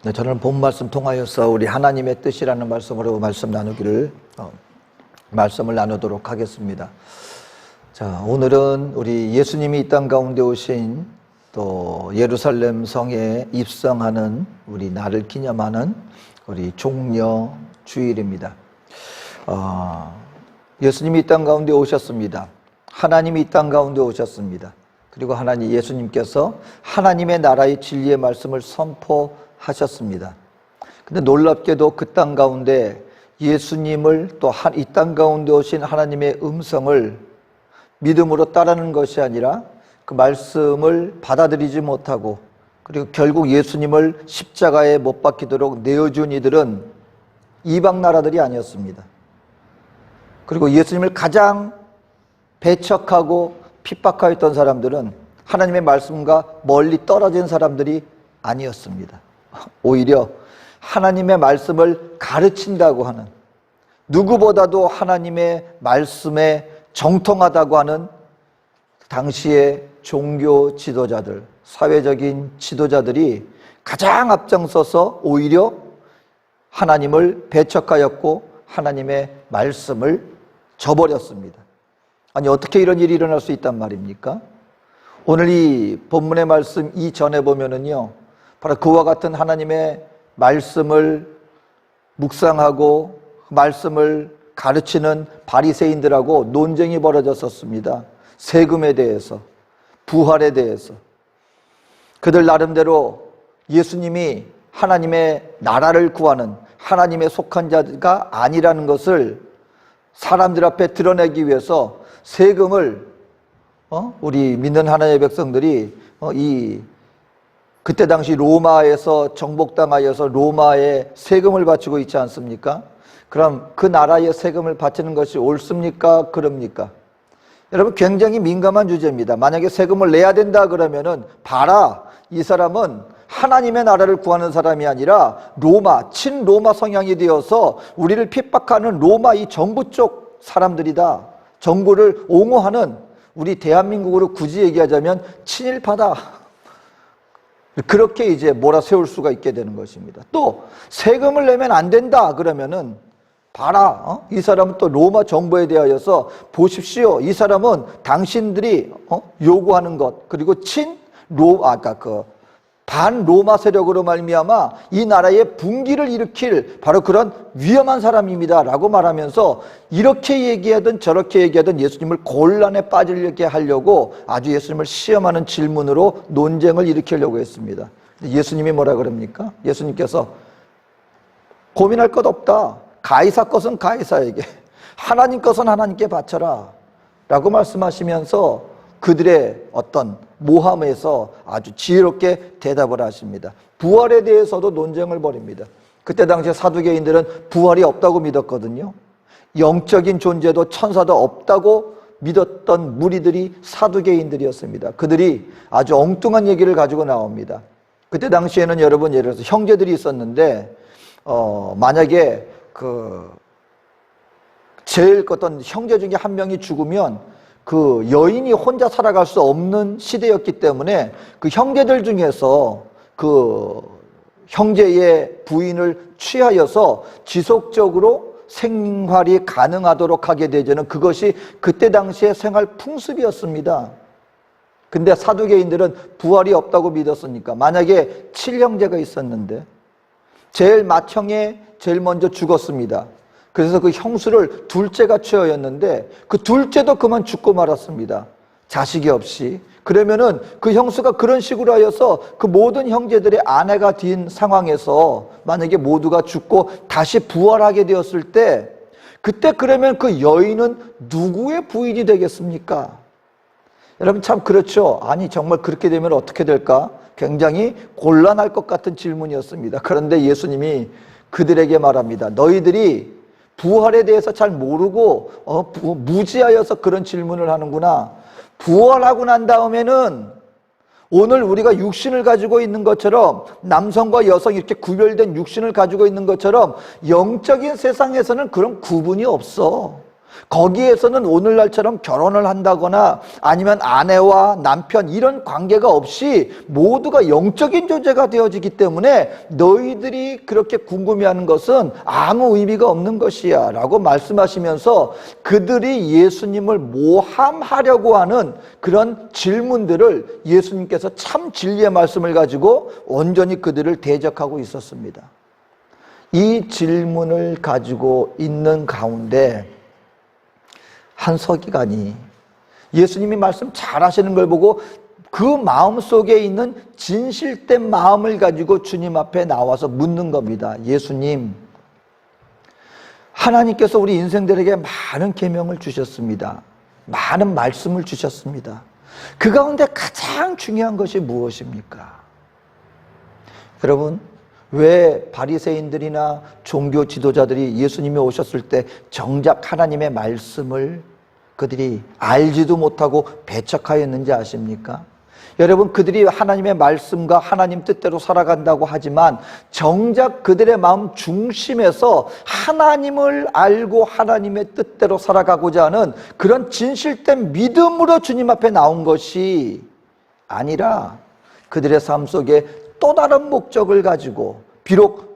네, 저는 본 말씀 통하여서 우리 하나님의 뜻이라는 말씀으로 말씀을 나누도록 하겠습니다. 자, 오늘은 우리 예수님이 이 땅 가운데 오신 또 예루살렘 성에 입성하는 우리 날을 기념하는 우리 종려 주일입니다. 예수님이 이 땅 가운데 오셨습니다. 하나님이 이 땅 가운데 오셨습니다. 그리고 예수님께서 하나님의 나라의 진리의 말씀을 선포하셨습니다. 근데 놀랍게도 그 땅 가운데 예수님을 또 이 땅 가운데 오신 하나님의 음성을 믿음으로 따르는 것이 아니라 그 말씀을 받아들이지 못하고 그리고 결국 예수님을 십자가에 못 박히도록 내어준 이들은 이방 나라들이 아니었습니다. 그리고 예수님을 가장 배척하고 핍박하였던 사람들은 하나님의 말씀과 멀리 떨어진 사람들이 아니었습니다. 오히려 하나님의 말씀을 가르친다고 하는, 누구보다도 하나님의 말씀에 정통하다고 하는 당시의 종교 지도자들, 사회적인 지도자들이 가장 앞장서서 오히려 하나님을 배척하였고 하나님의 말씀을 저버렸습니다. 아니, 어떻게 이런 일이 일어날 수 있단 말입니까? 오늘 이 본문의 말씀 이전에 보면은요, 바로 그와 같은 하나님의 말씀을 묵상하고 말씀을 가르치는 바리새인들하고 논쟁이 벌어졌었습니다. 세금에 대해서, 부활에 대해서. 그들 나름대로 예수님이 하나님의 나라를 구하는 하나님의 속한 자가 아니라는 것을 사람들 앞에 드러내기 위해서 세금을 우리 믿는 하나님의 백성들이 그때 당시 로마에서 정복당하여서 로마에 세금을 바치고 있지 않습니까? 그럼 그 나라에 세금을 바치는 것이 옳습니까? 그럽니까? 여러분, 굉장히 민감한 주제입니다. 만약에 세금을 내야 된다 그러면은 봐라, 이 사람은 하나님의 나라를 구하는 사람이 아니라 친로마 성향이 되어서 우리를 핍박하는 로마 이 정부 쪽 사람들이다. 정부를 옹호하는, 우리 대한민국으로 굳이 얘기하자면 친일파다. 그렇게 이제 몰아세울 수가 있게 되는 것입니다. 또 세금을 내면 안 된다 그러면은 봐라, 이 사람은 또 로마 정부에 대하여서 보십시오. 이 사람은 당신들이 요구하는 것, 그리고 반로마 세력으로 말미암아 이 나라의 분기를 일으킬 바로 그런 위험한 사람입니다 라고 말하면서 이렇게 얘기하든 저렇게 얘기하든 예수님을 곤란에 빠지게 하려고 아주 예수님을 시험하는 질문으로 논쟁을 일으키려고 했습니다. 예수님이 뭐라 그럽니까? 예수님께서 고민할 것 없다. 가이사 것은 가이사에게, 하나님 것은 하나님께 바쳐라 라고 말씀하시면서 그들의 어떤 모함에서 아주 지혜롭게 대답을 하십니다. 부활에 대해서도 논쟁을 벌입니다. 그때 당시에 사두개인들은 부활이 없다고 믿었거든요. 영적인 존재도 천사도 없다고 믿었던 무리들이 사두개인들이었습니다. 그들이 아주 엉뚱한 얘기를 가지고 나옵니다. 그때 당시에는 여러분, 예를 들어서 형제들이 있었는데 만약에 제일 어떤 형제 중에 한 명이 죽으면 그 여인이 혼자 살아갈 수 없는 시대였기 때문에 그 형제들 중에서 그 형제의 부인을 취하여서 지속적으로 생활이 가능하도록 하게 되자는 그것이 그때 당시의 생활 풍습이었습니다. 근데 사두개인들은 부활이 없다고 믿었으니까 만약에 7형제가 있었는데 제일 맏형에 제일 먼저 죽었습니다. 그래서 그 형수를 둘째가 취하였는데 그 둘째도 그만 죽고 말았습니다. 자식이 없이. 그러면은 그 형수가 그런 식으로 하여서 그 모든 형제들의 아내가 된 상황에서 만약에 모두가 죽고 다시 부활하게 되었을 때 그때 그러면 그 여인은 누구의 부인이 되겠습니까? 여러분, 참 그렇죠. 아니, 정말 그렇게 되면 어떻게 될까? 굉장히 곤란할 것 같은 질문이었습니다. 그런데 예수님이 그들에게 말합니다. 너희들이 부활에 대해서 잘 모르고 무지하여서 그런 질문을 하는구나. 부활하고 난 다음에는 오늘 우리가 육신을 가지고 있는 것처럼, 남성과 여성 이렇게 구별된 육신을 가지고 있는 것처럼 영적인 세상에서는 그런 구분이 없어. 거기에서는 오늘날처럼 결혼을 한다거나 아니면 아내와 남편 이런 관계가 없이 모두가 영적인 존재가 되어지기 때문에 너희들이 그렇게 궁금해하는 것은 아무 의미가 없는 것이야 라고 말씀하시면서 그들이 예수님을 모함하려고 하는 그런 질문들을 예수님께서 참 진리의 말씀을 가지고 온전히 그들을 대적하고 있었습니다. 이 질문을 가지고 있는 가운데 한 서기관이 예수님이 말씀 잘 하시는 걸 보고 그 마음 속에 있는 진실된 마음을 가지고 주님 앞에 나와서 묻는 겁니다. 예수님, 하나님께서 우리 인생들에게 많은 계명을 주셨습니다. 많은 말씀을 주셨습니다. 그 가운데 가장 중요한 것이 무엇입니까? 여러분, 왜 바리새인들이나 종교 지도자들이 예수님이 오셨을 때 정작 하나님의 말씀을 그들이 알지도 못하고 배척하였는지 아십니까? 여러분, 그들이 하나님의 말씀과 하나님 뜻대로 살아간다고 하지만 정작 그들의 마음 중심에서 하나님을 알고 하나님의 뜻대로 살아가고자 하는 그런 진실된 믿음으로 주님 앞에 나온 것이 아니라 그들의 삶 속에 또 다른 목적을 가지고 비록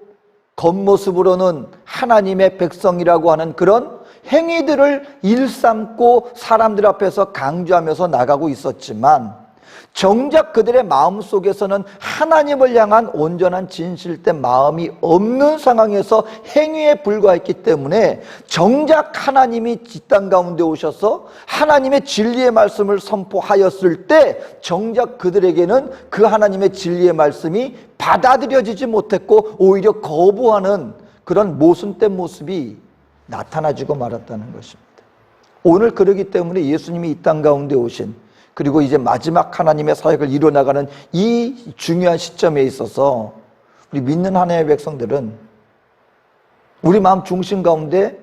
겉모습으로는 하나님의 백성이라고 하는 그런 행위들을 일삼고 사람들 앞에서 강조하면서 나가고 있었지만 정작 그들의 마음속에서는 하나님을 향한 온전한 진실된 마음이 없는 상황에서 행위에 불과했기 때문에 정작 하나님이 이 땅 가운데 오셔서 하나님의 진리의 말씀을 선포하였을 때 정작 그들에게는 그 하나님의 진리의 말씀이 받아들여지지 못했고 오히려 거부하는 그런 모순된 모습이 나타나지고 말았다는 것입니다. 오늘 그러기 때문에 예수님이 이 땅 가운데 오신 그리고 이제 마지막 하나님의 사역을 이뤄나가는 이 중요한 시점에 있어서 우리 믿는 하나님의 백성들은 우리 마음 중심 가운데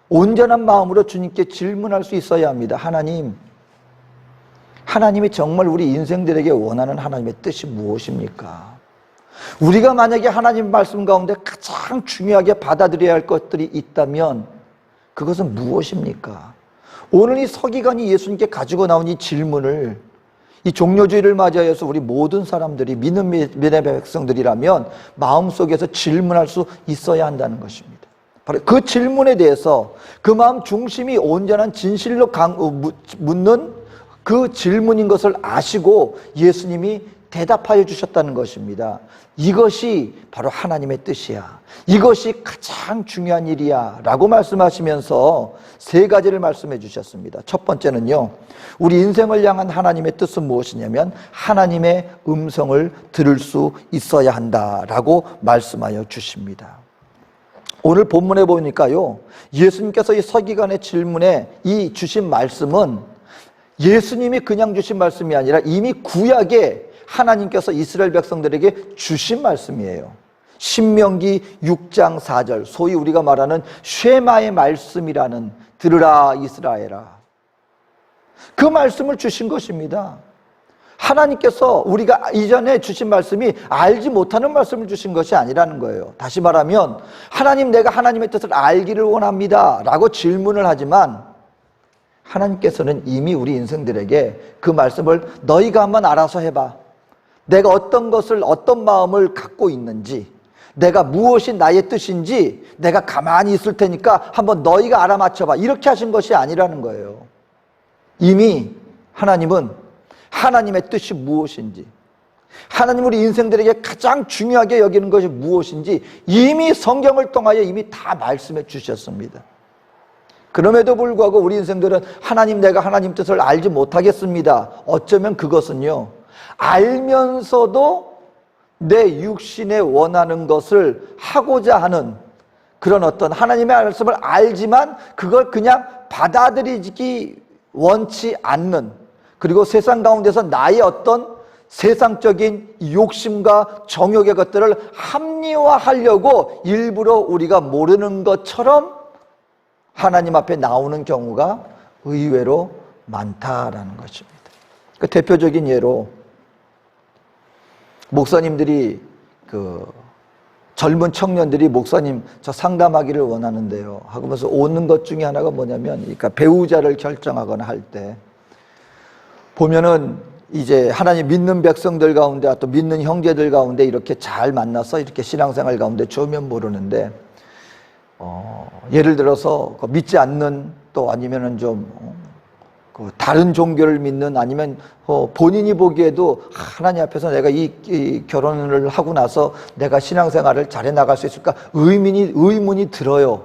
온전한 마음으로 주님께 질문할 수 있어야 합니다. 하나님이 정말 우리 인생들에게 원하는 하나님의 뜻이 무엇입니까? 우리가 만약에 하나님 말씀 가운데 가장 중요하게 받아들여야 할 것들이 있다면 그것은 무엇입니까? 오늘 이 서기관이 예수님께 가지고 나온 이 질문을 이 종료주의를 맞이하여서 우리 모든 사람들이 믿는 백성들이라면 마음속에서 질문할 수 있어야 한다는 것입니다. 바로 그 질문에 대해서 그 마음 중심이 온전한 진실로 묻는 그 질문인 것을 아시고 예수님이 대답하여 주셨다는 것입니다. 이것이 바로 하나님의 뜻이야. 이것이 가장 중요한 일이야 라고 말씀하시면서 세 가지를 말씀해 주셨습니다. 첫 번째는요, 우리 인생을 향한 하나님의 뜻은 무엇이냐면 하나님의 음성을 들을 수 있어야 한다라고 말씀하여 주십니다. 오늘 본문에 보니까요, 예수님께서 이 서기관의 질문에 이 주신 말씀은 예수님이 그냥 주신 말씀이 아니라 이미 구약에 하나님께서 이스라엘 백성들에게 주신 말씀이에요. 신명기 6장 4절, 소위 우리가 말하는 쉐마의 말씀이라는 들으라 이스라엘아, 그 말씀을 주신 것입니다. 하나님께서 우리가 이전에 주신 말씀이 알지 못하는 말씀을 주신 것이 아니라는 거예요. 다시 말하면 하나님, 내가 하나님의 뜻을 알기를 원합니다 라고 질문을 하지만 하나님께서는 이미 우리 인생들에게 그 말씀을 너희가 한번 알아서 해봐, 내가 어떤 것을, 어떤 마음을 갖고 있는지, 내가 무엇이 나의 뜻인지 내가 가만히 있을 테니까 한번 너희가 알아맞혀봐, 이렇게 하신 것이 아니라는 거예요. 이미 하나님은 하나님의 뜻이 무엇인지, 하나님 우리 인생들에게 가장 중요하게 여기는 것이 무엇인지 이미 성경을 통하여 이미 다 말씀해 주셨습니다. 그럼에도 불구하고 우리 인생들은 하나님, 내가 하나님 뜻을 알지 못하겠습니다. 어쩌면 그것은요, 알면서도 내 육신에 원하는 것을 하고자 하는 그런 어떤 하나님의 말씀을 알지만 그걸 그냥 받아들이기 원치 않는, 그리고 세상 가운데서 나의 어떤 세상적인 욕심과 정욕의 것들을 합리화하려고 일부러 우리가 모르는 것처럼 하나님 앞에 나오는 경우가 의외로 많다라는 것입니다. 그 대표적인 예로 목사님들이 젊은 청년들이 목사님 저 상담하기를 원하는데요 하면서 오는 것 중에 하나가 뭐냐면, 그러니까 배우자를 결정하거나 할 때 보면은 이제 하나님 믿는 백성들 가운데 또 믿는 형제들 가운데 이렇게 잘 만나서 이렇게 신앙생활 가운데 좋으면 모르는데, 예를 들어서 믿지 않는, 또 아니면은 좀 다른 종교를 믿는, 아니면 본인이 보기에도 하나님 앞에서 내가 이 결혼을 하고 나서 내가 신앙생활을 잘해 나갈 수 있을까 의문이 들어요.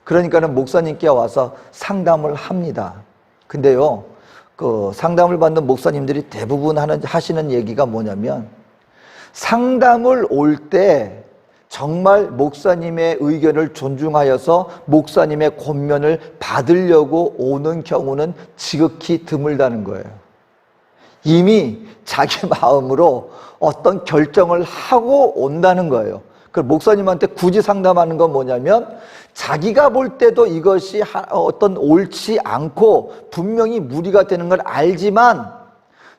그러니까는 목사님께 와서 상담을 합니다. 근데요, 그 상담을 받는 목사님들이 대부분 하시는 얘기가 뭐냐면, 상담을 올 때 정말 목사님의 의견을 존중하여서 목사님의 권면을 받으려고 오는 경우는 지극히 드물다는 거예요. 이미 자기 마음으로 어떤 결정을 하고 온다는 거예요. 그 목사님한테 굳이 상담하는 건 뭐냐면, 자기가 볼 때도 이것이 어떤 옳지 않고 분명히 무리가 되는 걸 알지만,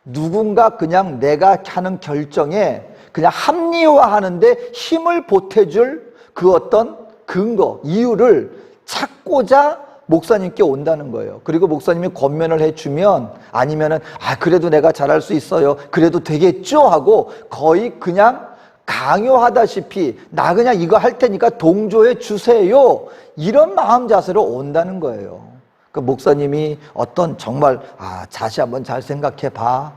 누군가 그냥 내가 하는 결정에 그냥 합리화하는데 힘을 보태줄 그 어떤 근거, 이유를 찾고자 목사님께 온다는 거예요. 그리고 목사님이 권면을 해주면, 아니면은 그래도 내가 잘할 수 있어요, 그래도 되겠죠 하고 거의 그냥 강요하다시피 나 그냥 이거 할 테니까 동조해 주세요, 이런 마음 자세로 온다는 거예요. 그 목사님이 어떤 정말 다시 한번 잘 생각해 봐,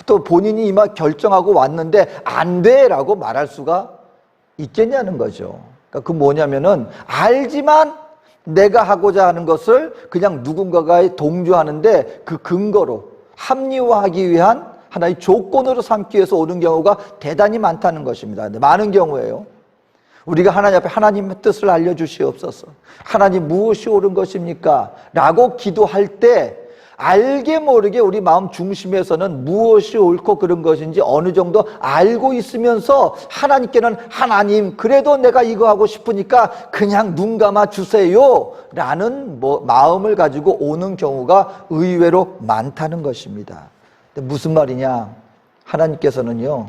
또 본인이 이마 결정하고 왔는데 안 돼 라고 말할 수가 있겠냐는 거죠. 그러니까 그 뭐냐면은, 알지만 내가 하고자 하는 것을 그냥 누군가가 동조하는데 그 근거로 합리화하기 위한 하나의 조건으로 삼기 위해서 오는 경우가 대단히 많다는 것입니다. 근데 많은 경우에요, 우리가 하나님 앞에 하나님의 뜻을 알려주시옵소서, 하나님 무엇이 옳은 것입니까? 라고 기도할 때 알게 모르게 우리 마음 중심에서는 무엇이 옳고 그런 것인지 어느 정도 알고 있으면서 하나님께는 하나님 그래도 내가 이거 하고 싶으니까 그냥 눈 감아 주세요 라는 마음을 가지고 오는 경우가 의외로 많다는 것입니다. 근데 무슨 말이냐, 하나님께서는요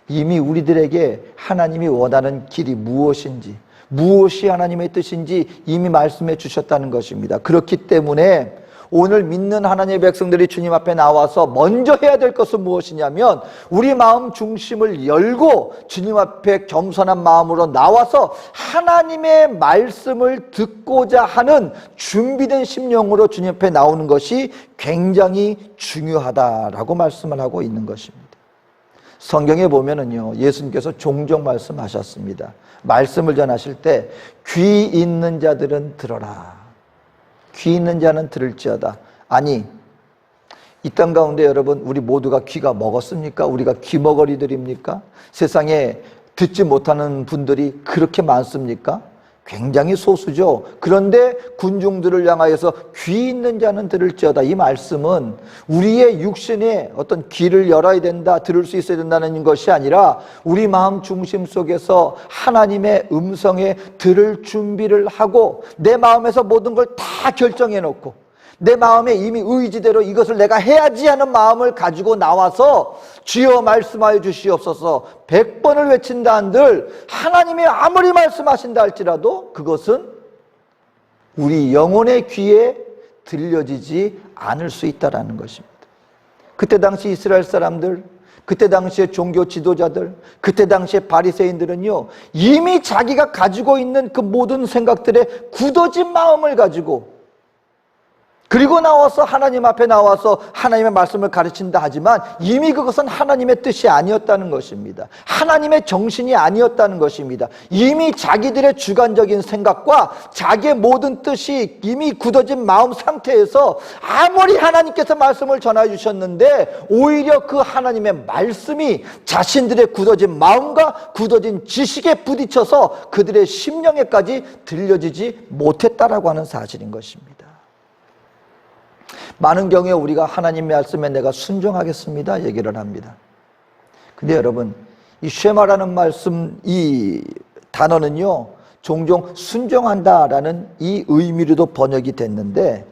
이미 우리들에게 하나님이 원하는 길이 무엇인지, 무엇이 하나님의 뜻인지 이미 말씀해 주셨다는 것입니다. 그렇기 때문에 오늘 믿는 하나님의 백성들이 주님 앞에 나와서 먼저 해야 될 것은 무엇이냐면, 우리 마음 중심을 열고 주님 앞에 겸손한 마음으로 나와서 하나님의 말씀을 듣고자 하는 준비된 심령으로 주님 앞에 나오는 것이 굉장히 중요하다라고 말씀을 하고 있는 것입니다. 성경에 보면은요, 예수님께서 종종 말씀하셨습니다. 말씀을 전하실 때 귀 있는 자들은 들어라, 귀 있는 자는 들을지어다. 아니, 이 땅 가운데 여러분, 우리 모두가 귀가 먹었습니까? 우리가 귀머거리들입니까? 세상에 듣지 못하는 분들이 그렇게 많습니까? 굉장히 소수죠. 그런데 군중들을 향하여서 귀 있는 자는 들을지어다, 이 말씀은 우리의 육신에 어떤 귀를 열어야 된다, 들을 수 있어야 된다는 것이 아니라 우리 마음 중심 속에서 하나님의 음성에 들을 준비를 하고 내 마음에서 모든 걸 다 결정해 놓고 내 마음에 이미 의지대로 이것을 내가 해야지 하는 마음을 가지고 나와서 주여 말씀하여 주시옵소서 100번을 외친다 한들 하나님이 아무리 말씀하신다 할지라도 그것은 우리 영혼의 귀에 들려지지 않을 수 있다는 것입니다. 그때 당시 이스라엘 사람들, 그때 당시에 종교 지도자들, 그때 당시에 바리새인들은요 이미 자기가 가지고 있는 그 모든 생각들에 굳어진 마음을 가지고 그리고 나와서 하나님 앞에 나와서 하나님의 말씀을 가르친다 하지만 이미 그것은 하나님의 뜻이 아니었다는 것입니다. 하나님의 정신이 아니었다는 것입니다. 이미 자기들의 주관적인 생각과 자기의 모든 뜻이 이미 굳어진 마음 상태에서 아무리 하나님께서 말씀을 전해 주셨는데 오히려 그 하나님의 말씀이 자신들의 굳어진 마음과 굳어진 지식에 부딪혀서 그들의 심령에까지 들려지지 못했다라고 하는 사실인 것입니다. 많은 경우에 우리가 하나님 말씀에 내가 순종하겠습니다 얘기를 합니다. 근데 여러분, 이 쉐마라는 말씀, 이 단어는요 종종 순종한다라는 이 의미로도 번역이 됐는데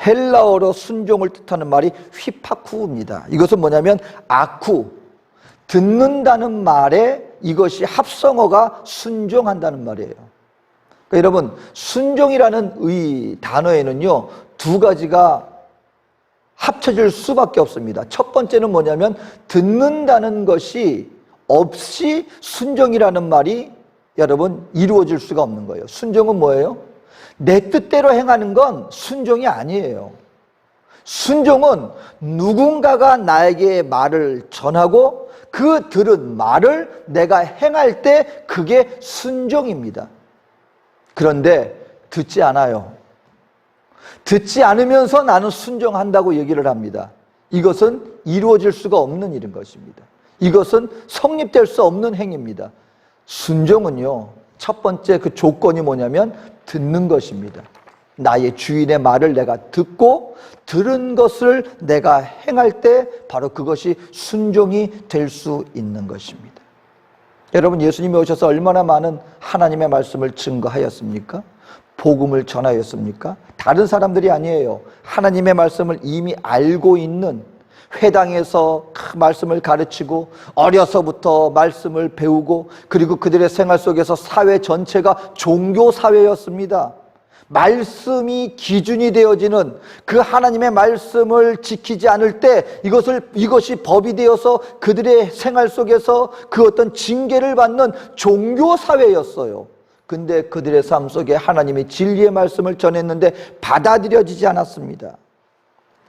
헬라어로 순종을 뜻하는 말이 휘파쿠입니다. 이것은 뭐냐면 아쿠, 듣는다는 말의 이것이 합성어가 순종한다는 말이에요. 그러니까 여러분, 순종이라는 이 단어에는요, 두 가지가 합쳐질 수밖에 없습니다. 첫 번째는 뭐냐면 듣는다는 것이 없이 순종이라는 말이 여러분 이루어질 수가 없는 거예요. 순종은 뭐예요? 내 뜻대로 행하는 건 순종이 아니에요. 순종은 누군가가 나에게 말을 전하고 그 들은 말을 내가 행할 때 그게 순종입니다. 그런데 듣지 않아요. 듣지 않으면서 나는 순종한다고 얘기를 합니다. 이것은 이루어질 수가 없는 일인 것입니다. 이것은 성립될 수 없는 행위입니다. 순종은요, 첫 번째 그 조건이 뭐냐면 듣는 것입니다. 나의 주인의 말을 내가 듣고 들은 것을 내가 행할 때 바로 그것이 순종이 될 수 있는 것입니다. 여러분, 예수님이 오셔서 얼마나 많은 하나님의 말씀을 증거하였습니까? 복음을 전하였습니까? 다른 사람들이 아니에요. 하나님의 말씀을 이미 알고 있는, 회당에서 그 말씀을 가르치고 어려서부터 말씀을 배우고, 그리고 그들의 생활 속에서 사회 전체가 종교 사회였습니다. 말씀이 기준이 되어지는 그 하나님의 말씀을 지키지 않을 때 이것이 법이 되어서 그들의 생활 속에서 그 어떤 징계를 받는 종교 사회였어요. 근데 그들의 삶 속에 하나님의 진리의 말씀을 전했는데 받아들여지지 않았습니다.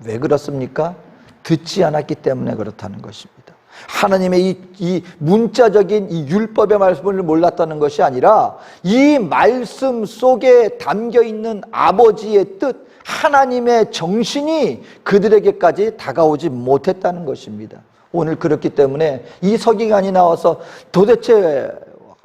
왜 그렇습니까? 듣지 않았기 때문에 그렇다는 것입니다. 하나님의 이 문자적인 이 율법의 말씀을 몰랐다는 것이 아니라 이 말씀 속에 담겨 있는 아버지의 뜻, 하나님의 정신이 그들에게까지 다가오지 못했다는 것입니다. 오늘 그렇기 때문에 이 서기관이 나와서 도대체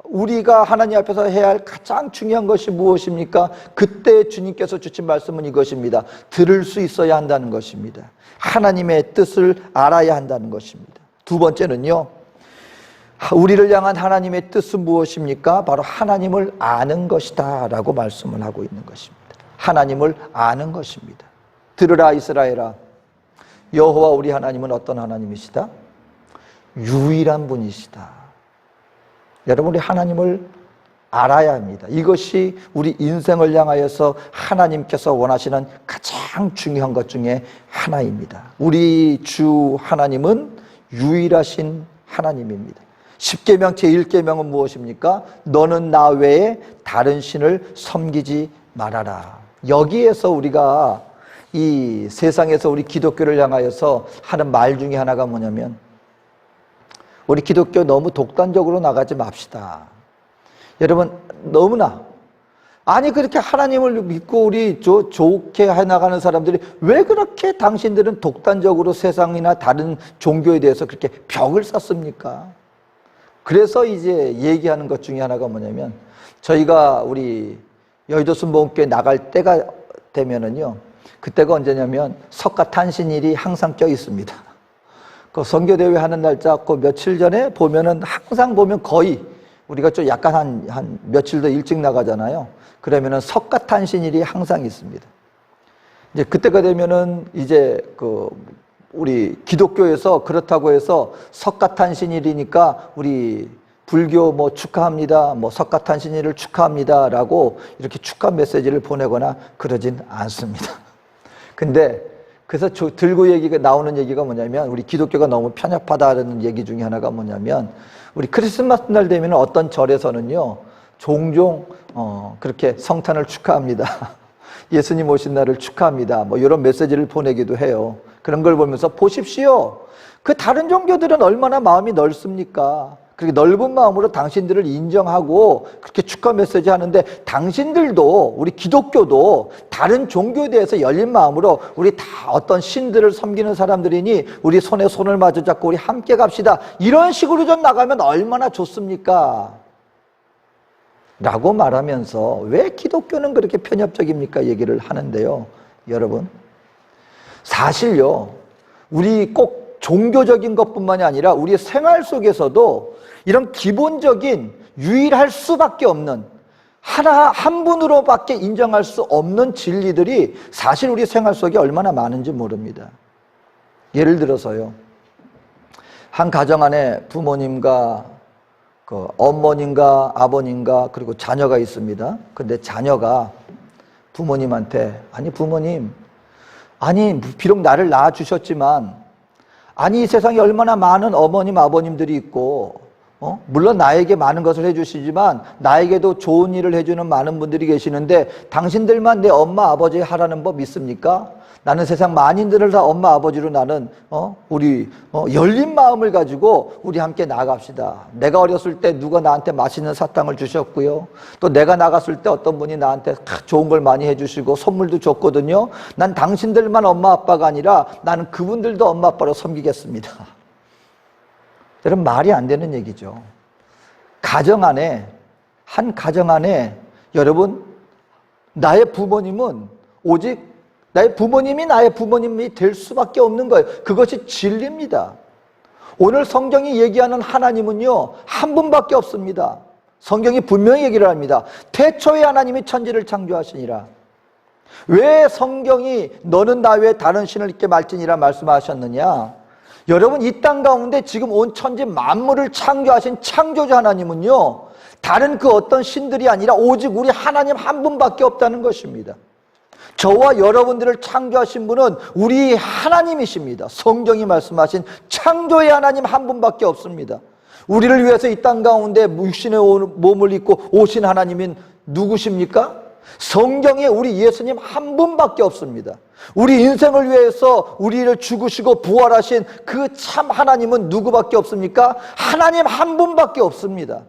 우리가 하나님 앞에서 해야 할 가장 중요한 것이 무엇입니까? 그때 주님께서 주신 말씀은 이것입니다. 들을 수 있어야 한다는 것입니다. 하나님의 뜻을 알아야 한다는 것입니다. 두 번째는요, 우리를 향한 하나님의 뜻은 무엇입니까? 바로 하나님을 아는 것이다 라고 말씀을 하고 있는 것입니다. 하나님을 아는 것입니다. 들으라 이스라엘아, 여호와 우리 하나님은 어떤 하나님이시다? 유일한 분이시다. 여러분, 우리 하나님을 알아야 합니다. 이것이 우리 인생을 향하여서 하나님께서 원하시는 가장 중요한 것 중에 하나입니다. 우리 주 하나님은 유일하신 하나님입니다. 십계명 제1계명은 무엇입니까? 너는 나 외에 다른 신을 섬기지 말아라. 여기에서 우리가 이 세상에서 우리 기독교를 향하여서 하는 말 중에 하나가 뭐냐면, 우리 기독교 너무 독단적으로 나가지 맙시다. 여러분, 너무나 아니 그렇게 하나님을 믿고 우리 좋게 해나가는 사람들이 왜 그렇게 당신들은 독단적으로 세상이나 다른 종교에 대해서 그렇게 벽을 쌓습니까? 그래서 이제 얘기하는 것 중에 하나가 뭐냐면, 저희가 우리 여의도 순복음교회 나갈 때가 되면은요, 그때가 언제냐면 석가탄신일이 항상 껴 있습니다. 그 선교대회 하는 날짜 그 며칠 전에 보면은 항상 보면 거의 우리가 좀 약간 한 며칠 더 일찍 나가잖아요. 그러면은 석가탄신일이 항상 있습니다. 이제 그때가 되면은 이제 우리 기독교에서 그렇다고 해서 석가탄신일이니까 우리 불교 뭐 축하합니다, 뭐 석가탄신일을 축하합니다라고 이렇게 축하 메시지를 보내거나 그러진 않습니다. 근데 그래서 들고 나오는 얘기가 뭐냐면, 우리 기독교가 너무 편협하다는 얘기 중에 하나가 뭐냐면, 우리 크리스마스 날 되면 어떤 절에서는요, 종종 그렇게 성탄을 축하합니다, 예수님 오신 날을 축하합니다, 뭐 이런 메시지를 보내기도 해요. 그런 걸 보면서 보십시오, 그 다른 종교들은 얼마나 마음이 넓습니까? 그렇게 넓은 마음으로 당신들을 인정하고 그렇게 축하 메시지 하는데, 당신들도, 우리 기독교도 다른 종교에 대해서 열린 마음으로 우리 다 어떤 신들을 섬기는 사람들이니 우리 손에 손을 마주 잡고 우리 함께 갑시다, 이런 식으로 좀 나가면 얼마나 좋습니까? 라고 말하면서 왜 기독교는 그렇게 편협적입니까? 얘기를 하는데요, 여러분, 사실요, 우리 꼭 종교적인 것뿐만이 아니라 우리 생활 속에서도 이런 기본적인 유일할 수밖에 없는, 한 분으로밖에 인정할 수 없는 진리들이 사실 우리 생활 속에 얼마나 많은지 모릅니다. 예를 들어서요, 한 가정 안에 부모님과 그 어머님과 아버님과 그리고 자녀가 있습니다. 근데 자녀가 부모님한테, 아니 부모님, 아니 비록 나를 낳아주셨지만 아니 이 세상에 얼마나 많은 어머님 아버님들이 있고 물론 나에게 많은 것을 해주시지만 나에게도 좋은 일을 해주는 많은 분들이 계시는데 당신들만 내 엄마 아버지 하라는 법 있습니까? 나는 세상 만인들을 다 엄마 아버지로 나는 우리 열린 마음을 가지고 우리 함께 나아갑시다. 내가 어렸을 때 누가 나한테 맛있는 사탕을 주셨고요. 또 내가 나갔을 때 어떤 분이 나한테 좋은 걸 많이 해주시고 선물도 줬거든요. 난 당신들만 엄마 아빠가 아니라 나는 그분들도 엄마 아빠로 섬기겠습니다. 여러분 말이 안 되는 얘기죠. 한 가정 안에 여러분 나의 부모님은 오직 나의 부모님이 나의 부모님이 될 수밖에 없는 거예요. 그것이 진리입니다. 오늘 성경이 얘기하는 하나님은요 한 분밖에 없습니다. 성경이 분명히 얘기를 합니다. 태초에 하나님이 천지를 창조하시니라. 왜 성경이 너는 나 외에 다른 신을 있게 말지니라 말씀하셨느냐? 여러분 이 땅 가운데 지금 온 천지 만물을 창조하신 창조자 하나님은요 다른 그 어떤 신들이 아니라 오직 우리 하나님 한 분밖에 없다는 것입니다. 저와 여러분들을 창조하신 분은 우리 하나님이십니다. 성경이 말씀하신 창조의 하나님 한 분밖에 없습니다. 우리를 위해서 이 땅 가운데 육신의 몸을 입고 오신 하나님인 누구십니까? 성경에 우리 예수님 한 분밖에 없습니다. 우리 인생을 위해서 우리를 죽으시고 부활하신 그 참 하나님은 누구밖에 없습니까? 하나님 한 분밖에 없습니다.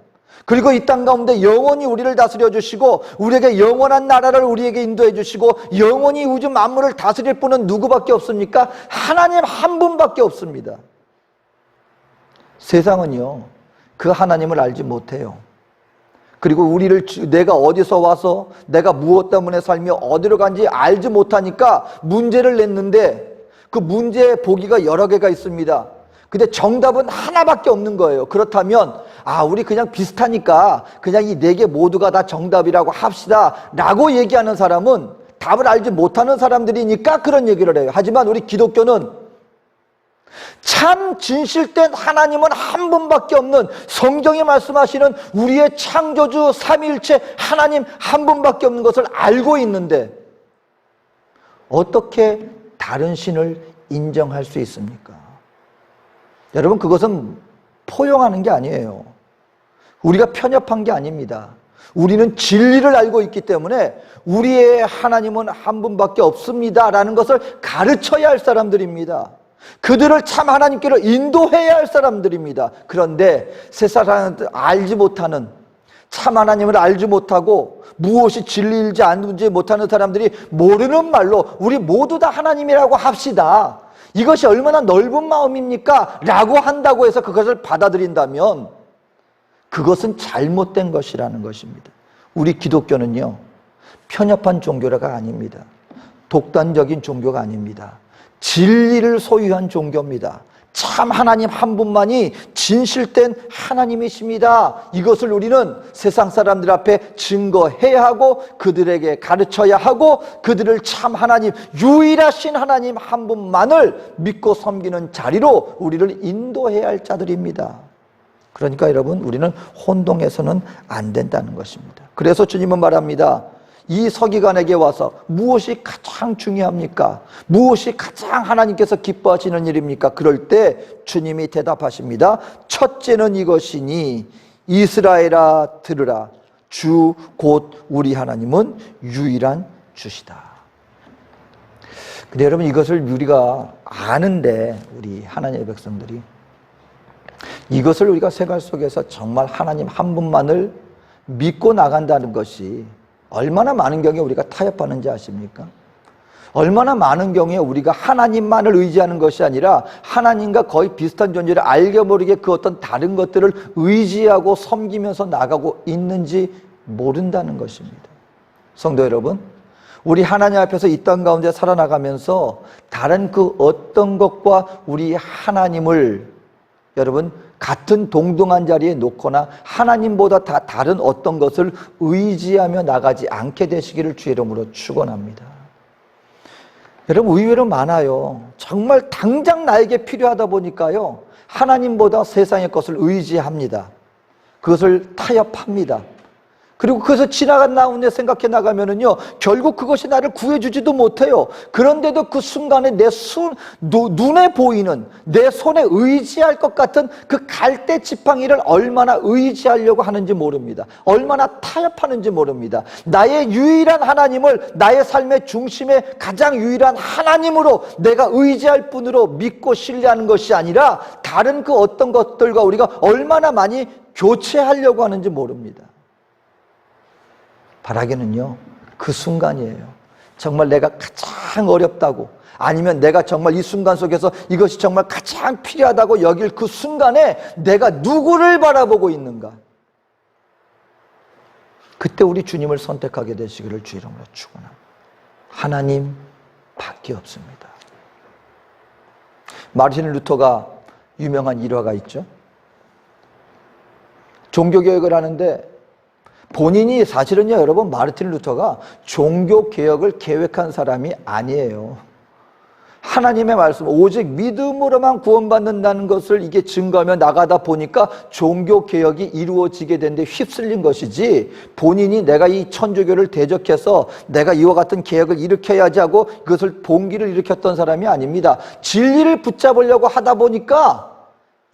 그리고 이 땅 가운데 영원히 우리를 다스려 주시고 우리에게 영원한 나라를 우리에게 인도해 주시고 영원히 우주 만물을 다스릴 분은 누구밖에 없습니까? 하나님 한 분밖에 없습니다. 세상은요 그 하나님을 알지 못해요. 그리고 우리를 내가 어디서 와서 내가 무엇 때문에 살며 어디로 간지 알지 못하니까 문제를 냈는데 그 문제의 보기가 여러 개가 있습니다. 근데 정답은 하나밖에 없는 거예요. 그렇다면 우리 그냥 비슷하니까 그냥 이 네 개 모두가 다 정답이라고 합시다 라고 얘기하는 사람은 답을 알지 못하는 사람들이니까 그런 얘기를 해요. 하지만 우리 기독교는 참 진실된 하나님은 한 분밖에 없는 성경이 말씀하시는 우리의 창조주 삼위일체 하나님 한 분밖에 없는 것을 알고 있는데 어떻게 다른 신을 인정할 수 있습니까? 여러분 그것은 포용하는 게 아니에요. 우리가 편협한 게 아닙니다. 우리는 진리를 알고 있기 때문에 우리의 하나님은 한 분밖에 없습니다 라는 것을 가르쳐야 할 사람들입니다. 그들을 참 하나님께로 인도해야 할 사람들입니다. 그런데 세상을 알지 못하는 참 하나님을 알지 못하고 무엇이 진리일지 알지 못하는 사람들이 모르는 말로 우리 모두 다 하나님이라고 합시다. 이것이 얼마나 넓은 마음입니까? 라고 한다고 해서 그것을 받아들인다면 그것은 잘못된 것이라는 것입니다. 우리 기독교는요 편협한 종교가 아닙니다. 독단적인 종교가 아닙니다. 진리를 소유한 종교입니다. 참 하나님 한 분만이 진실된 하나님이십니다. 이것을 우리는 세상 사람들 앞에 증거해야 하고 그들에게 가르쳐야 하고 그들을 참 하나님, 유일하신 하나님 한 분만을 믿고 섬기는 자리로 우리를 인도해야 할 자들입니다. 그러니까 여러분 우리는 혼동해서는 안 된다는 것입니다. 그래서 주님은 말합니다. 이 서기관에게 와서 무엇이 가장 중요합니까? 무엇이 가장 하나님께서 기뻐하시는 일입니까? 그럴 때 주님이 대답하십니다. 첫째는 이것이니 이스라엘아 들으라. 주 곧 우리 하나님은 유일한 주시다. 근데 여러분 이것을 우리가 아는데 우리 하나님의 백성들이 이것을 우리가 생활 속에서 정말 하나님 한 분만을 믿고 나간다는 것이 얼마나 많은 경우에 우리가 타협하는지 아십니까? 얼마나 많은 경우에 우리가 하나님만을 의지하는 것이 아니라 하나님과 거의 비슷한 존재를 알게 모르게 그 어떤 다른 것들을 의지하고 섬기면서 나가고 있는지 모른다는 것입니다. 성도 여러분, 우리 하나님 앞에서 이 땅 가운데 살아나가면서 다른 그 어떤 것과 우리 하나님을 여러분 같은 동등한 자리에 놓거나 하나님보다 다 다른 어떤 것을 의지하며 나가지 않게 되시기를 주의 이름으로 축원합니다. 여러분 의외로 많아요. 정말 당장 나에게 필요하다 보니까요 하나님보다 세상의 것을 의지합니다. 그것을 타협합니다. 그리고 그것을 지나간 다음에 생각해 나가면은요, 결국 그것이 나를 구해주지도 못해요. 그런데도 그 순간에 눈에 보이는, 내 손에 의지할 것 같은 그 갈대 지팡이를 얼마나 의지하려고 하는지 모릅니다. 얼마나 타협하는지 모릅니다. 나의 유일한 하나님을 나의 삶의 중심에 가장 유일한 하나님으로 내가 의지할 뿐으로 믿고 신뢰하는 것이 아니라 다른 그 어떤 것들과 우리가 얼마나 많이 교체하려고 하는지 모릅니다. 바라기는요, 그 순간이에요. 정말 내가 가장 어렵다고, 아니면 내가 정말 이 순간 속에서 이것이 정말 가장 필요하다고 여길 그 순간에 내가 누구를 바라보고 있는가? 그때 우리 주님을 선택하게 되시기를 주 이름으로 축원합니다. 하나님 밖에 없습니다. 마르틴 루터가 유명한 일화가 있죠. 종교개혁을 하는데 본인이 사실은요, 여러분, 마르틴 루터가 종교개혁을 계획한 사람이 아니에요. 하나님의 말씀, 오직 믿음으로만 구원받는다는 것을 이게 증거하며 나가다 보니까 종교개혁이 이루어지게 된 데 휩쓸린 것이지, 본인이 내가 이 천주교를 대적해서 내가 이와 같은 개혁을 일으켜야지 하고 그것을 봉기를 일으켰던 사람이 아닙니다. 진리를 붙잡으려고 하다 보니까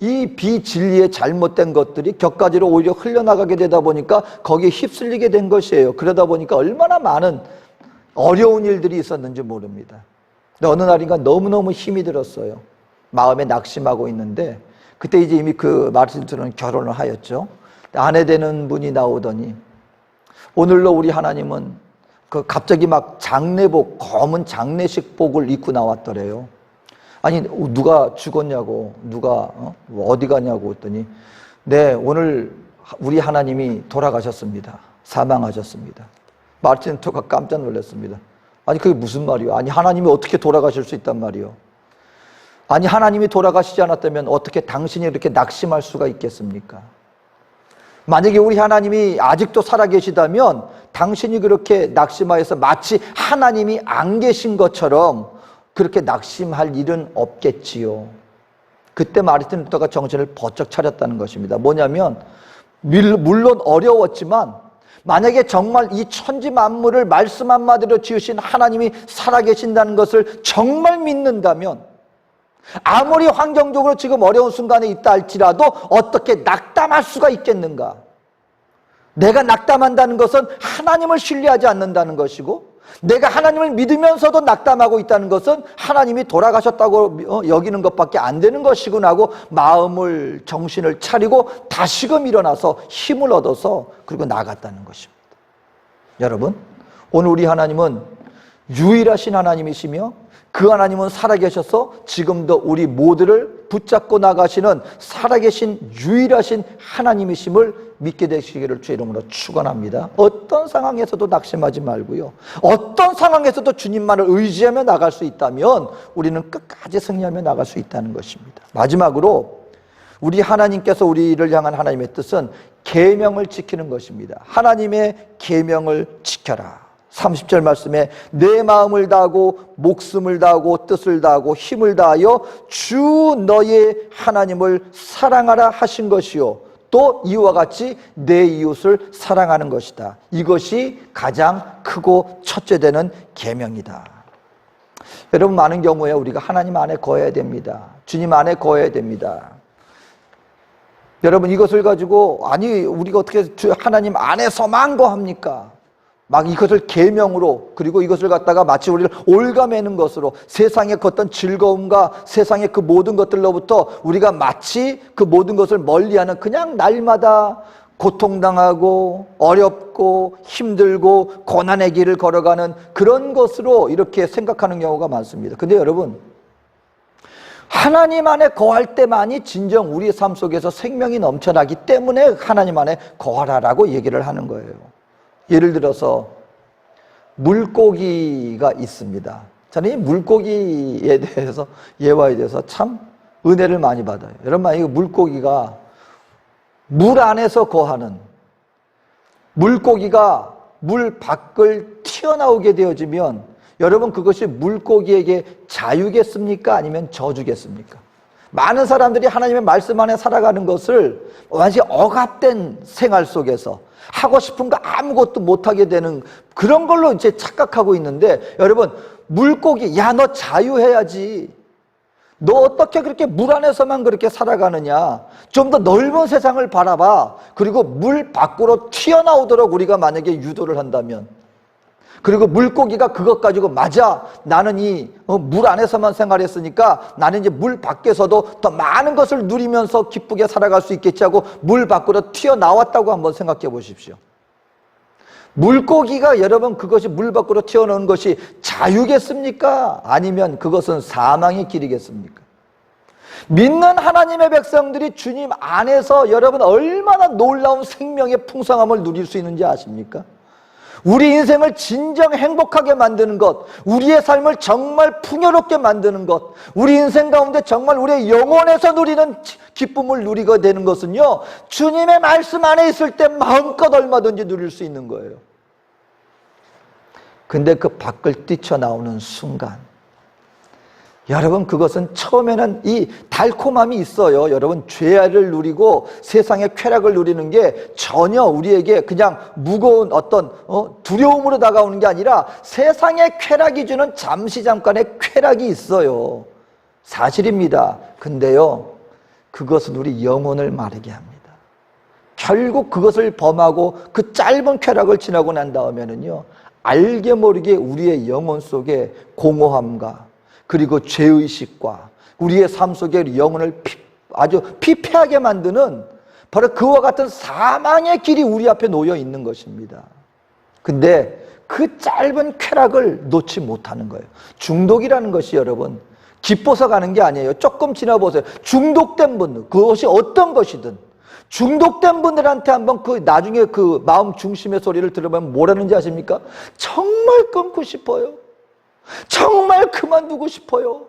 이 비진리의 잘못된 것들이 격가지로 오히려 흘러나가게 되다 보니까 거기에 휩쓸리게 된 것이에요. 그러다 보니까 얼마나 많은 어려운 일들이 있었는지 모릅니다. 근데 어느 날인가 너무너무 힘이 들었어요. 마음에 낙심하고 있는데, 그때 이제 이미 그 마르틴 루터는 결혼을 하였죠. 아내 되는 분이 나오더니, 오늘로 우리 하나님은 그 갑자기 막 장례복, 검은 장례식 복을 입고 나왔더래요. 아니, 누가 죽었냐고, 누가 어디 가냐고 했더니, 네, 오늘 우리 하나님이 돌아가셨습니다. 사망하셨습니다. 마르틴 루터가 깜짝 놀랐습니다. 아니, 그게 무슨 말이요? 아니, 하나님이 어떻게 돌아가실 수 있단 말이요? 아니, 하나님이 돌아가시지 않았다면 어떻게 당신이 이렇게 낙심할 수가 있겠습니까? 만약에 우리 하나님이 아직도 살아계시다면 당신이 그렇게 낙심하여서 마치 하나님이 안 계신 것처럼 그렇게 낙심할 일은 없겠지요. 그때 마르틴 루터가 정신을 번쩍 차렸다는 것입니다. 뭐냐면, 물론 어려웠지만 만약에 정말 이 천지 만물을 말씀 한마디로 지으신 하나님이 살아계신다는 것을 정말 믿는다면, 아무리 환경적으로 지금 어려운 순간에 있다 할지라도 어떻게 낙담할 수가 있겠는가? 내가 낙담한다는 것은 하나님을 신뢰하지 않는다는 것이고, 내가 하나님을 믿으면서도 낙담하고 있다는 것은 하나님이 돌아가셨다고 여기는 것밖에 안 되는 것이구나 하고 마음을, 정신을 차리고 다시금 일어나서 힘을 얻어서 그리고 나갔다는 것입니다. 여러분, 오늘 우리 하나님은 유일하신 하나님이시며 그 하나님은 살아계셔서 지금도 우리 모두를 붙잡고 나가시는 살아계신 유일하신 하나님이심을 믿게 되시기를 주 이름으로 축원합니다. 어떤 상황에서도 낙심하지 말고요, 어떤 상황에서도 주님만을 의지하며 나갈 수 있다면 우리는 끝까지 승리하며 나갈 수 있다는 것입니다. 마지막으로 우리 하나님께서 우리를 향한 하나님의 뜻은 계명을 지키는 것입니다. 하나님의 계명을 지켜라. 30절 말씀에 내 마음을 다하고 목숨을 다하고 뜻을 다하고 힘을 다하여 주 너의 하나님을 사랑하라 하신 것이요, 또 이와 같이 내 이웃을 사랑하는 것이다. 이것이 가장 크고 첫째 되는 계명이다. 여러분, 많은 경우에 우리가 하나님 안에 거해야 됩니다. 주님 안에 거해야 됩니다. 여러분, 이것을 가지고 아니 우리가 어떻게 하나님 안에서만 거합니까? 막 이것을 계명으로, 그리고 이것을 갖다가 마치 우리를 올가매는 것으로, 세상의 그 어떤 즐거움과 세상의 그 모든 것들로부터 우리가 마치 그 모든 것을 멀리하는, 그냥 날마다 고통당하고 어렵고 힘들고 고난의 길을 걸어가는 그런 것으로 이렇게 생각하는 경우가 많습니다. 근데 여러분, 하나님 안에 거할 때만이 진정 우리의 삶 속에서 생명이 넘쳐나기 때문에 하나님 안에 거하라라고 얘기를 하는 거예요. 예를 들어서 물고기가 있습니다. 저는 이 물고기에 대해서, 예화에 대해서 참 은혜를 많이 받아요. 여러분, 만약에 물고기가 물 안에서 거하는, 물고기가 물 밖을 튀어나오게 되어지면 여러분, 그것이 물고기에게 자유겠습니까? 아니면 저주겠습니까? 많은 사람들이 하나님의 말씀 안에 살아가는 것을 완전히 억압된 생활 속에서 하고 싶은 거 아무것도 못하게 되는 그런 걸로 이제 착각하고 있는데, 여러분, 물고기, 야, 너 자유해야지. 너 어떻게 그렇게 물 안에서만 그렇게 살아가느냐. 좀 더 넓은 세상을 바라봐. 그리고 물 밖으로 튀어나오도록 우리가 만약에 유도를 한다면, 그리고 물고기가 그것 가지고, 맞아, 나는 이 물 안에서만 생활했으니까 나는 이제 물 밖에서도 더 많은 것을 누리면서 기쁘게 살아갈 수 있겠지 하고 물 밖으로 튀어나왔다고 한번 생각해 보십시오. 물고기가, 여러분, 그것이 물 밖으로 튀어나오는 것이 자유겠습니까? 아니면 그것은 사망의 길이겠습니까? 믿는 하나님의 백성들이 주님 안에서 여러분 얼마나 놀라운 생명의 풍성함을 누릴 수 있는지 아십니까? 우리 인생을 진정 행복하게 만드는 것, 우리의 삶을 정말 풍요롭게 만드는 것, 우리 인생 가운데 정말 우리의 영혼에서 누리는 기쁨을 누리게 되는 것은요, 주님의 말씀 안에 있을 때 마음껏 얼마든지 누릴 수 있는 거예요. 근데 그 밖을 뛰쳐나오는 순간, 여러분, 그것은 처음에는 이 달콤함이 있어요. 여러분, 죄를 누리고 세상의 쾌락을 누리는 게 전혀 우리에게 그냥 무거운 어떤 두려움으로 다가오는 게 아니라 세상의 쾌락이 주는 잠깐의 쾌락이 있어요. 사실입니다. 근데요, 그것은 우리 영혼을 마르게 합니다. 결국 그것을 범하고 그 짧은 쾌락을 지나고 난 다음에는요, 알게 모르게 우리의 영혼 속에 공허함과 그리고 죄의식과 우리의 삶 속에 영혼을 아주 피폐하게 만드는 바로 그와 같은 사망의 길이 우리 앞에 놓여 있는 것입니다. 근데 그 짧은 쾌락을 놓지 못하는 거예요. 중독이라는 것이 여러분 기뻐서 가는 게 아니에요. 조금 지나보세요. 중독된 분들, 그것이 어떤 것이든 중독된 분들한테 한번 그 나중에 그 마음 중심의 소리를 들어보면 뭐라는지 아십니까? 정말 끊고 싶어요. 정말 그만두고 싶어요.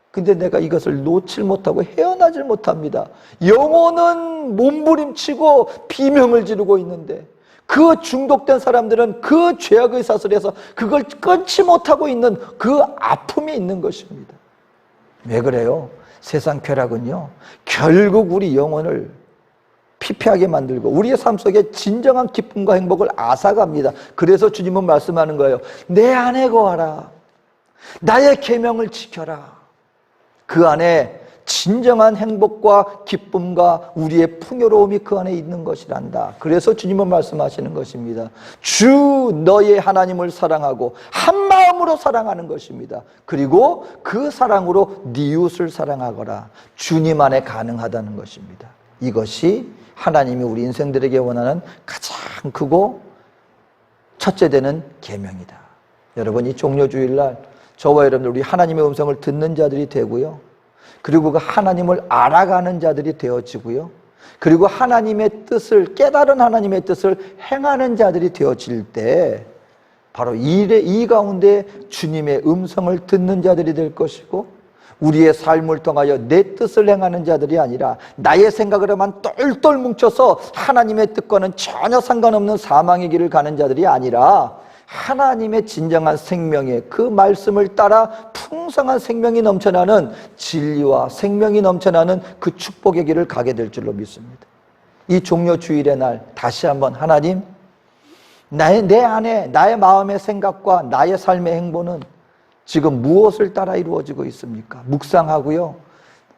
근데 내가 이것을 놓질 못하고 헤어나질 못합니다. 영혼은 몸부림치고 비명을 지르고 있는데 그 중독된 사람들은 그 죄악의 사슬에서 그걸 끊지 못하고 있는 그 아픔이 있는 것입니다. 왜 그래요? 세상 쾌락은요, 결국 우리 영혼을 피폐하게 만들고 우리의 삶 속에 진정한 기쁨과 행복을 앗아갑니다. 그래서 주님은 말씀하는 거예요. 내 안에 거하라. 나의 계명을 지켜라. 그 안에 진정한 행복과 기쁨과 우리의 풍요로움이 그 안에 있는 것이란다. 그래서 주님은 말씀하시는 것입니다. 주 너의 하나님을 사랑하고 한 마음으로 사랑하는 것입니다. 그리고 그 사랑으로 네 이웃을 사랑하거라. 주님 안에 가능하다는 것입니다. 이것이 하나님이 우리 인생들에게 원하는 가장 크고 첫째 되는 계명이다. 여러분, 이 종료주일날 저와 여러분들 우리 하나님의 음성을 듣는 자들이 되고요, 그리고 그 하나님을 알아가는 자들이 되어지고요, 그리고 하나님의 뜻을 깨달은 하나님의 뜻을 행하는 자들이 되어질 때 바로 이 가운데 주님의 음성을 듣는 자들이 될 것이고, 우리의 삶을 통하여 내 뜻을 행하는 자들이 아니라 나의 생각으로만 똘똘 뭉쳐서 하나님의 뜻과는 전혀 상관없는 사망의 길을 가는 자들이 아니라 하나님의 진정한 생명의 그 말씀을 따라 풍성한 생명이 넘쳐나는 진리와 생명이 넘쳐나는 그 축복의 길을 가게 될 줄로 믿습니다. 이 종료주일의 날 다시 한번 하나님, 내 안에 나의 마음의 생각과 나의 삶의 행보는 지금 무엇을 따라 이루어지고 있습니까? 묵상하고요,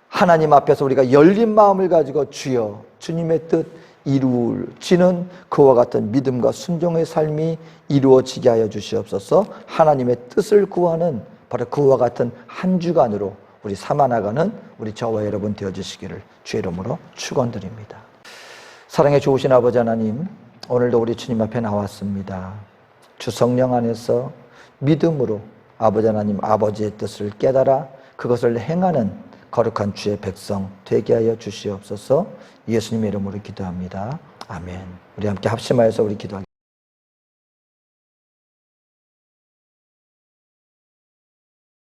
하나님 앞에서 우리가 열린 마음을 가지고 주여 주님의 뜻 이루어지는 그와 같은 믿음과 순종의 삶이 이루어지게 하여 주시옵소서. 하나님의 뜻을 구하는 바로 그와 같은 한 주간으로 우리 삼아나가는 우리 저와 여러분 되어주시기를 주의 이름으로 축원드립니다. 사랑해 좋으신 아버지 하나님, 오늘도 우리 주님 앞에 나왔습니다. 주 성령 안에서 믿음으로 아버지 하나님 아버지의 뜻을 깨달아 그것을 행하는 거룩한 주의 백성 되게 하여 주시옵소서. 예수님의 이름으로 기도합니다. 아멘. 우리 함께 합심하여서 우리 기도하겠습니다.